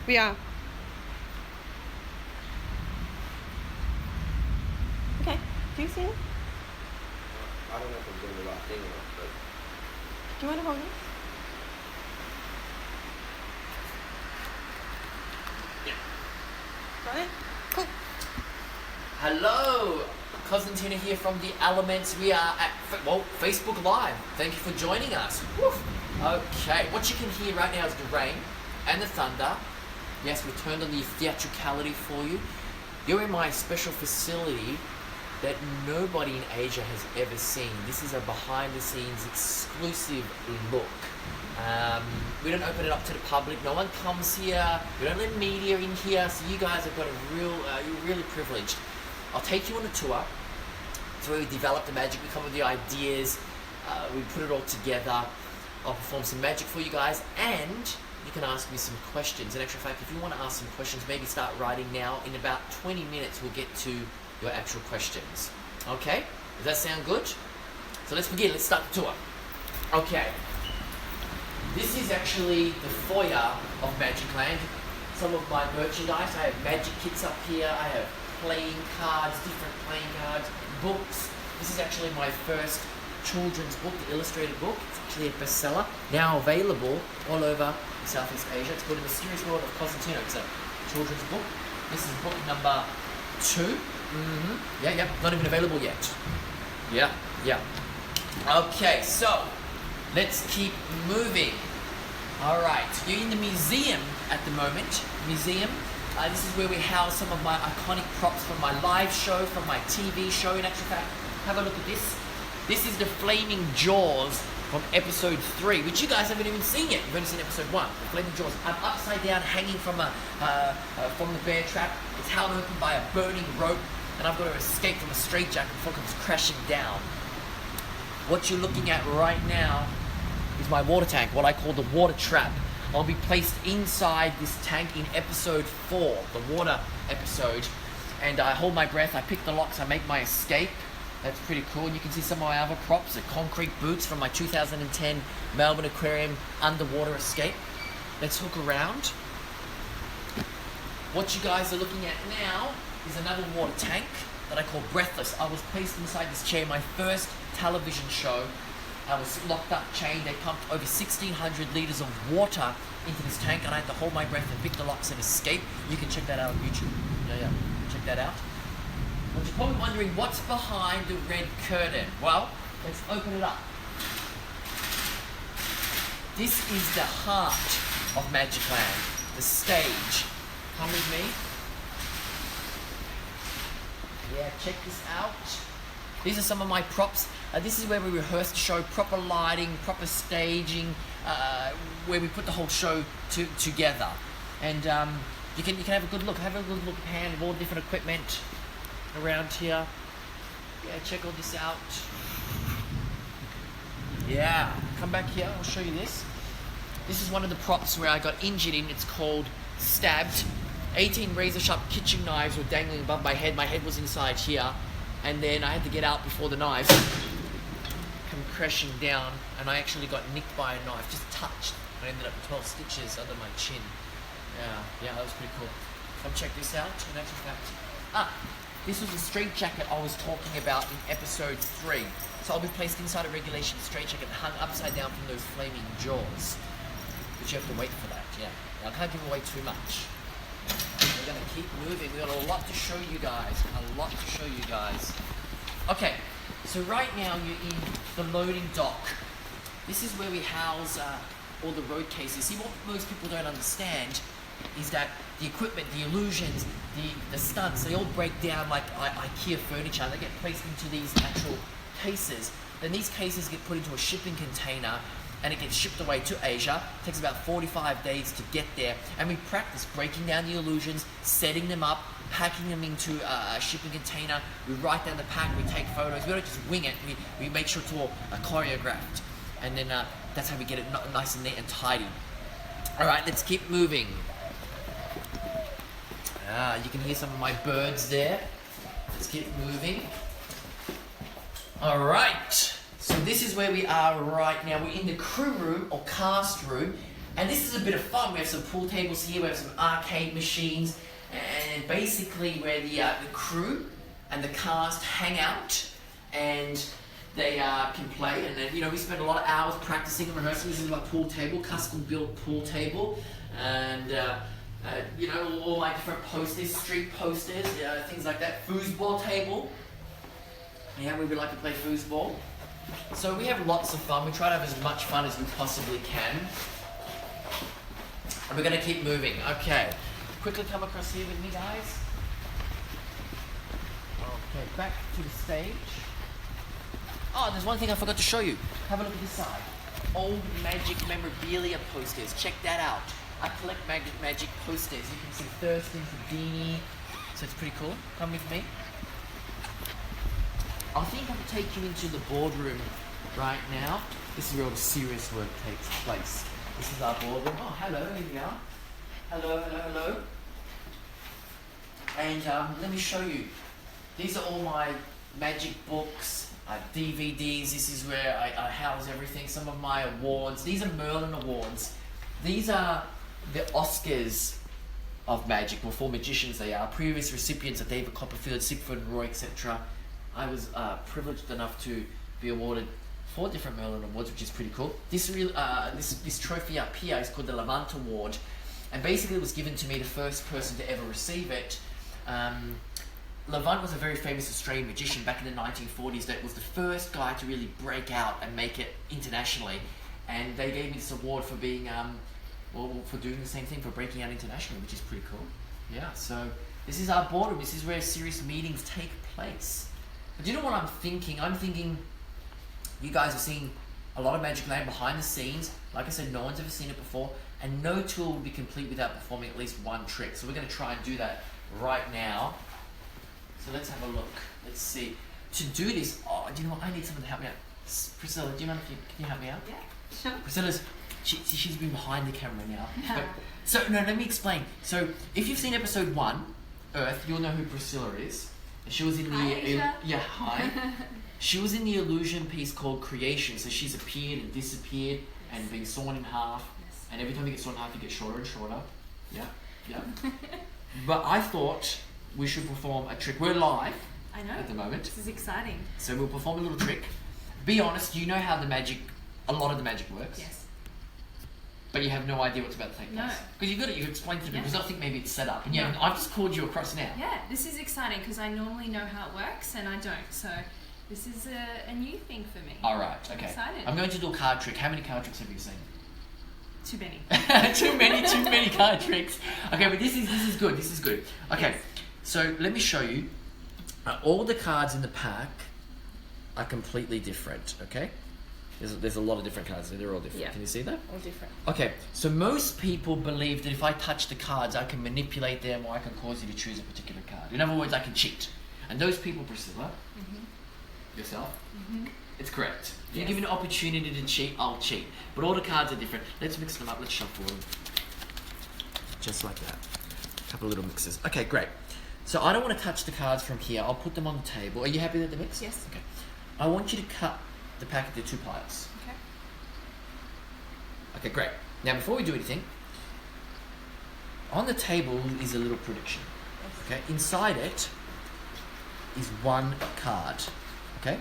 We are. Okay. Do you see it? I don't know if I'm doing the right thing or not, but... Do you want to hold it? Yeah. Got it? Cool. Hello, Cosentino here from The Elements. We are at, Facebook Live. Thank you for joining us. Woof. Okay, what you can hear right now is the rain and the thunder. Yes, we turned on the theatricality for you. You're in my special facility that nobody in Asia has ever seen. This is a behind-the-scenes exclusive look. We don't open it up to the public. No one comes here. We don't let media in here. So you guys have got you're really privileged. I'll take you on a tour. It's where we develop the magic. We come up with the ideas. We put it all together. I'll perform some magic for you guys, and you can ask me some questions. In actual fact, if you want to ask some questions, maybe start writing now. In about 20 minutes, we'll get to your actual questions. Okay? Does that sound good? So let's begin. Let's start the tour. Okay. This is actually the foyer of MAGICLAND. Some of my merchandise. I have magic kits up here. I have playing cards, different playing cards, books. This is actually my first children's book, the illustrated book. It's actually a bestseller, now available all over Southeast Asia. It's called The Mysterious World of Cosentino. It's a children's book. This is book number 2. Yeah, not even available yet. Yeah. Okay, so let's keep moving. All right, you're in the museum at the moment. Museum. This is where we house some of my iconic props from my live show, from my TV show. In actual fact, have a look at this. This is the Flaming Jaws from episode 3, which you guys haven't even seen yet. You've only seen episode 1, the Flaming Jaws. I'm upside down, hanging from the bear trap. It's held open by a burning rope, and I've got to escape from a straitjacket before it comes crashing down. What you're looking at right now is my water tank, what I call the water trap. I'll be placed inside this tank in episode 4, the water episode, and I hold my breath, I pick the locks, I make my escape. That's pretty cool. You can see some of my other props, the concrete boots from my 2010 Melbourne Aquarium underwater escape. Let's hook around. What you guys are looking at now is another water tank that I call Breathless. I was placed inside this chair, my first television show. I was locked up, chained. They pumped over 1,600 litres of water into this tank, and I had to hold my breath and pick the locks and escape. You can check that out on YouTube. Yeah. Check that out. But you're probably wondering, what's behind the red curtain? Well, let's open it up. This is the heart of MAGICLAND, the stage. Come with me. Yeah, check this out. These are some of my props. This is where we rehearse the show, proper lighting, proper staging, where we put the whole show together. And you can have a good look. Have a good look hand of all different equipment around here. Yeah, check all this out. Yeah, come back here. I'll show you this. This is one of the props where I got injured in. It's called Stabbed. 18 razor-sharp kitchen knives were dangling above my head. My head was inside here. And then I had to get out before the knives come crashing down, and I actually got nicked by a knife, just touched. I ended up with 12 stitches under my chin. Yeah, that was pretty cool. Come check this out. In actual fact, this was the straitjacket I was talking about in episode 3. So I'll be placed inside a regulation straitjacket, hung upside down from those flaming jaws. But you have to wait for that. Yeah, I can't give away too much. We're going to keep moving. We've got a lot to show you guys. Okay, so right now you're in the loading dock. This is where we house all the road cases. See, what most people don't understand is that the equipment, the illusions, the stunts, they all break down like IKEA furniture. They get placed into these actual cases. Then these cases get put into a shipping container, and it gets shipped away to Asia. It takes about 45 days to get there. And we practice breaking down the illusions, setting them up, packing them into a shipping container. We write down the pack, we take photos. We don't just wing it, we make sure it's all choreographed. And then that's how we get it nice and neat and tidy. All right, let's keep moving. You can hear some of my birds there. Let's keep moving. All right. So this is where we are right now. We're in the crew room or cast room. And this is a bit of fun. We have some pool tables here, we have some arcade machines, and basically where the crew and the cast hang out and they can play. And then, you know, we spend a lot of hours practicing and rehearsing. This is my pool table, custom built pool table. And you know, all my different posters, street posters, things like that. Foosball table. Yeah, we would like to play foosball. So we have lots of fun. We try to have as much fun as we possibly can. And we're going to keep moving. Okay. Quickly come across here with me, guys. Okay, back to the stage. Oh, there's one thing I forgot to show you. Have a look at this side. Old Magic memorabilia posters. Check that out. I collect magic posters. You can see Thurston's Houdini. So it's pretty cool. Come with me. I think I will take you into the boardroom right now. This is where all the serious work takes place. This is our boardroom. Oh, hello, here we are. Hello, hello, hello. And let me show you. These are all my magic books, DVDs. This is where I house everything. Some of my awards. These are Merlin Awards. These are the Oscars of magic. Well, for magicians they are. Previous recipients are David Copperfield, Sigfrid and Roy, etc. I was privileged enough to be awarded 4 different Merlin Awards, which is pretty cool. This trophy up here is called the Levant Award, and basically it was given to me, the first person to ever receive it. Levant was a very famous Australian magician back in the 1940s that was the first guy to really break out and make it internationally, and they gave me this award for being, for doing the same thing, for breaking out internationally, which is pretty cool. Yeah, so this is our boardroom. This is where serious meetings take place. But do you know what I'm thinking? I'm thinking you guys have seen a lot of Magicland behind the scenes. Like I said, no one's ever seen it before, and no tour will be complete without performing at least one trick. So we're going to try and do that right now. So let's have a look. Let's see. To do this, do you know what? I need someone to help me out. Priscilla, do you mind can you help me out? Yeah, sure. Priscilla's, she's been behind the camera now. But, so, no, let me explain. So, if you've seen episode 1, Earth, you'll know who Priscilla is. She was in hi. She was in the illusion piece called Creation. So she's appeared and disappeared and been sawn in half. Yes. And every time you get sawn in half, you get shorter and shorter. Yeah, yeah. But I thought we should perform a trick. We're live. I know. At the moment. This is exciting. So we'll perform a little trick. Be honest, you know how a lot of the magic works. Yes. But you have no idea what's about to take place. No. Because you explain to me, because I think maybe it's set up. And yeah, I've just called you across now. Yeah, this is exciting because I normally know how it works and I don't. So this is a new thing for me. Alright, okay. I'm excited. I'm going to do a card trick. How many card tricks have you seen? Too many. too many card tricks. Okay, but this is good. This is good. Okay, yes. So let me show you. All the cards in the pack are completely different, okay? There's a lot of different cards, so they're all different. Yeah. Can you see that? All different. Okay, so most people believe that if I touch the cards, I can manipulate them or I can cause you to choose a particular card. In other words, I can cheat. And those people, Priscilla, yourself, it's correct. If you give me an opportunity to cheat, I'll cheat. But all the cards are different. Let's mix them up, let's shuffle them. Just like that. A couple of little mixes. Okay, great. So I don't want to touch the cards from here. I'll put them on the table. Are you happy with the mix? Yes. Okay. I want you to cut the pack into 2 piles. Okay. Okay, great. Now, before we do anything, on the table is a little prediction. Okay, inside it is 1 card. Okay,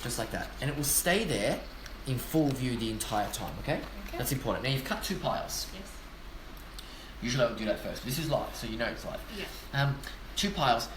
just like that, and it will stay there in full view the entire time. Okay, that's important. Now you've cut 2 piles. Yes. Usually I would do that first. This is live, so you know it's live. Yeah. 2 piles.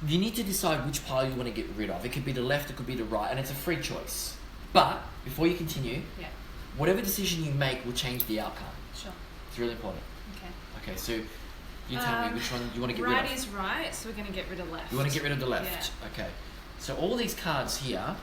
You need to decide which pile you want to get rid of. It could be the left, it could be the right, and it's a free choice. But before you continue, whatever decision you make will change the outcome. Sure. It's really important. Okay. Okay, so you tell me which one you want to get rid of. Right is right, so we're going to get rid of left. You want to get rid of the left. Yeah. Okay. So all these cards here,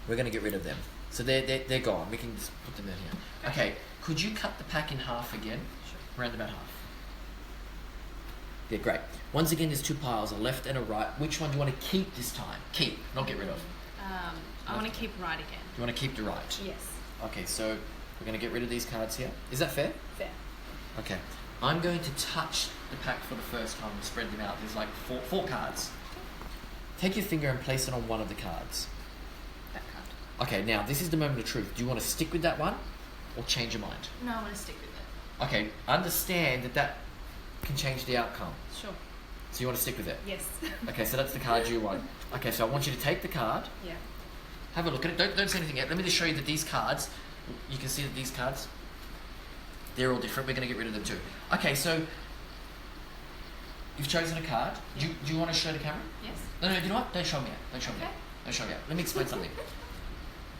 we're going to get rid of them. So they're gone. We can just put them in here. Okay. Could you cut the pack in half again? Sure. Around about half. Yeah, great. Once again, there's 2 piles, a left and a right. Which one do you want to keep this time? Keep, not get rid of. I want to keep right again. You want to keep the right? Yes. Okay, so we're going to get rid of these cards here. Is that fair? Fair. Okay. I'm going to touch the pack for the first time and spread them out. There's like four cards. Take your finger and place it on one of the cards. That card. Okay, now this is the moment of truth. Do you want to stick with that one? or change your mind? No, I want to stick with it. Okay, understand that can change the outcome. Sure. So you want to stick with it? Yes. Okay, so that's the card you want. Okay, so I want you to take the card. Yeah. Have a look at it. Don't say anything yet. Let me just show you that these cards, you can see that these cards, they're all different. We're going to get rid of them too. Okay, so you've chosen a card. Yeah. Do you want to show the camera? Yes. No, you know what? Don't show me yet. Don't show me Okay. yet. Don't show me yet. Let me explain something.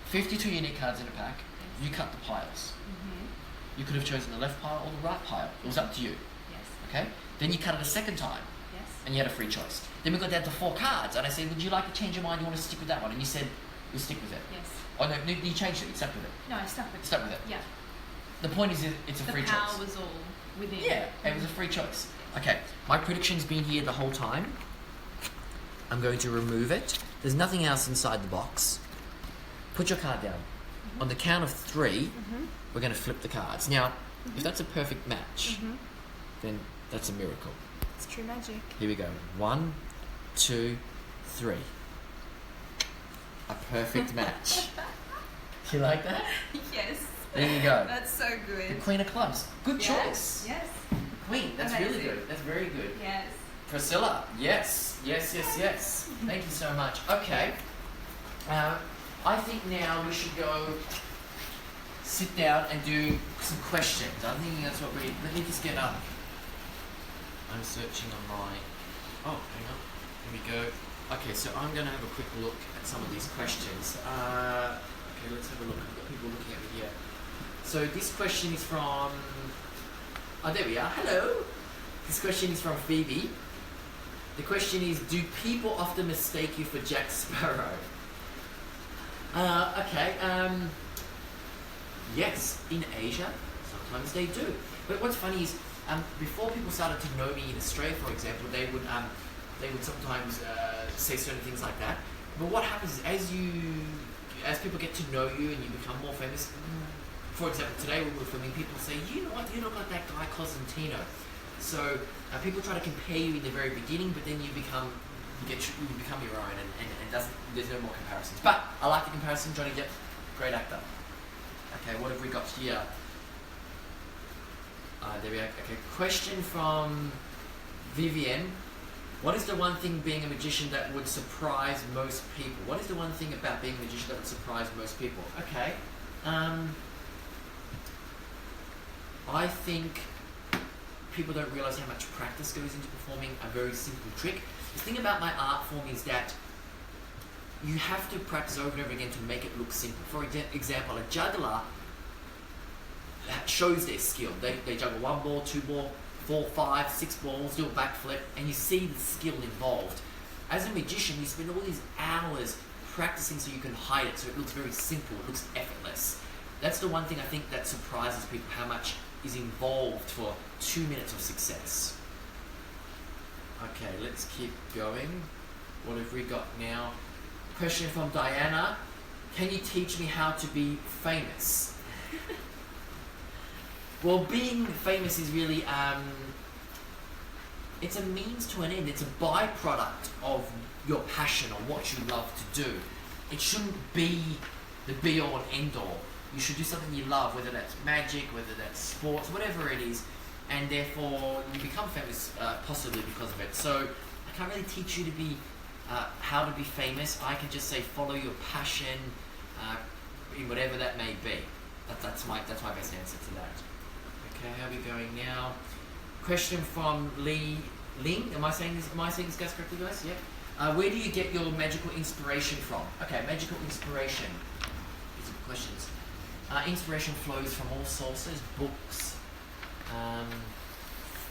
52 unique cards in a pack. Yes. You cut the piles. Mm-hmm. You could have chosen the left pile or the right pile. It was up to you. Yes. Okay? Then you cut it a second time. Yes. And you had a free choice. Then we got down to 4 cards, and I said, would you like to change your mind? You want to stick with that one? And you said, you'll stick with it. Yes. Oh no, you changed it. You stuck with it. No, I stuck with You it. stuck with it. Yeah. The point is, it's a The free power choice. was all within. Yeah, it was a free choice. Okay, my prediction's been here the whole time. I'm going to remove it. There's nothing else inside the box. Put your card down. Mm-hmm. On the count of 3, Mm-hmm. we're going to flip the cards. Now, if that's a perfect match, Mm-hmm. then that's a miracle. It's true magic. Here we go. 1, 2, 3. A perfect match. You like that? Yes. There you go. That's so The good. Queen of Clubs. Good Yes. choice. Yes. Queen, that's really Amazing. good. That's very good. Yes. Priscilla, yes. Thank you so much. Okay. I think now we should go sit down and do some questions. I'm thinking that's what we... Let me just get up. I'm searching on my... Oh, hang on. Here we go. Okay, so I'm going to have a quick look at some of these questions. Okay, let's have a look. I've got people looking at me here. So this question is from... Oh, there we are. Hello. This question is from Phoebe. The question is, do people often mistake you for Jack Sparrow? Okay. Yes, in Asia, sometimes they do. But what's funny is, before people started to know me in Australia, for example, they would sometimes say certain things like that. But what happens is, as people get to know you and you become more famous, for example, today when we were filming, people say, you know what, you look like that guy Cosentino. So people try to compare you in the very beginning, but then you become your own, and there's no more comparisons. But I like the comparison. Johnny Depp, great actor. Okay, what have we got here? There we are. Okay, question from Vivian. What is the one thing being a magician that would surprise most people? What is the one thing about being a magician that would surprise most people? Okay. I think people don't realize how much practice goes into performing a very simple trick. The thing about my art form is that you have to practice over and over again to make it look simple. For example, a juggler shows their skill. They juggle 1 ball, 2 ball, 4, 5, 6 balls, do a backflip, and you see the skill involved. As a magician, you spend all these hours practicing so you can hide it, so it looks very simple, it looks effortless. That's the one thing I think that surprises people, how much is involved for 2 minutes of success. Okay, let's keep going. What have we got now? Question from Diana. Can you teach me how to be famous? Well, being famous is really, it's a means to an end. It's a byproduct of your passion or what you love to do. It shouldn't be the be-all and end-all. You should do something you love, whether that's magic, whether that's sports, whatever it is, and therefore you become famous possibly because of it. So I can't really teach you to be how to be famous. I can just say follow your passion in whatever that may be. That's my best answer to that. Okay, how are we going now? Question from Ling. Am I saying this guys correctly, guys? Yeah. Where do you get your magical inspiration from? Okay, magical inspiration. These are questions. Inspiration flows from all sources: books,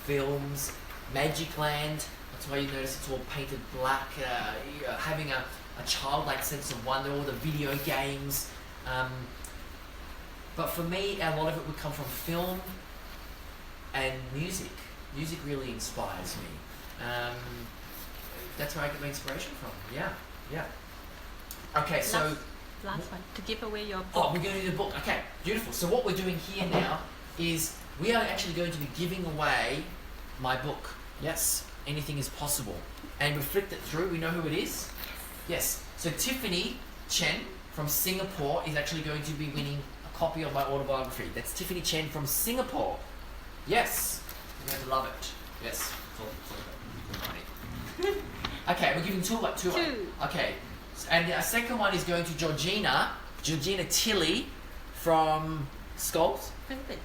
films, MAGICLAND. That's why you notice it's all painted black. Having a childlike sense of wonder. All the video games. But for me, a lot of it would come from film and music. Music really inspires me. That's where I get my inspiration from. Yeah. Okay, so... Last one, to give away your book. Oh, we're going to do the book. Okay, beautiful. So what we're doing here now is we are actually going to be giving away my book. Yes, anything is possible. And we flipped it through. We know who it is? Yes. So Tiffany Chen from Singapore is actually going to be winning a copy of my autobiography. That's Tiffany Chen from Singapore. Yes, you're going to love it. Yes. Okay, we're giving two. Two. Okay, and the second one is going to Georgina Tilly from Sculpt Philippines.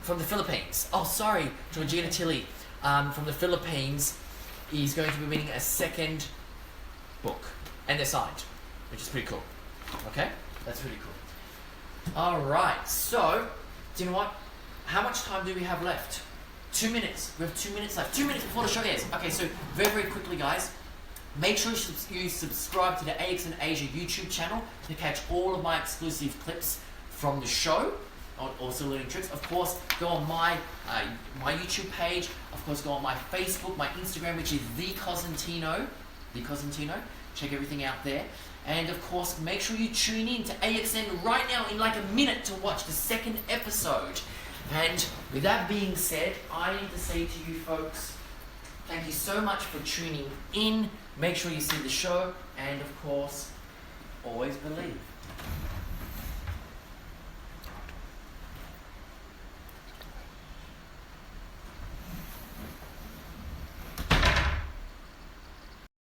From the Philippines. Oh, sorry, Georgina Tilly from the Philippines is going to be winning a second book, and they're signed, which is pretty cool. Okay, that's really cool. All right, so do you know what? How much time do we have left? 2 minutes. We have 2 minutes left. 2 minutes before the show ends. Okay, so very quickly, guys. Make sure you subscribe to the AXN Asia YouTube channel to catch all of my exclusive clips from the show. Also learning tricks. Of course, go on my YouTube page. Of course, go on my Facebook, my Instagram, which is the Cosentino. Check everything out there. And of course, make sure you tune in to AXN right now in like a minute to watch the second episode. And with that being said, I need to say to you folks, thank you so much for tuning in. Make sure you see the show, and of course, always believe.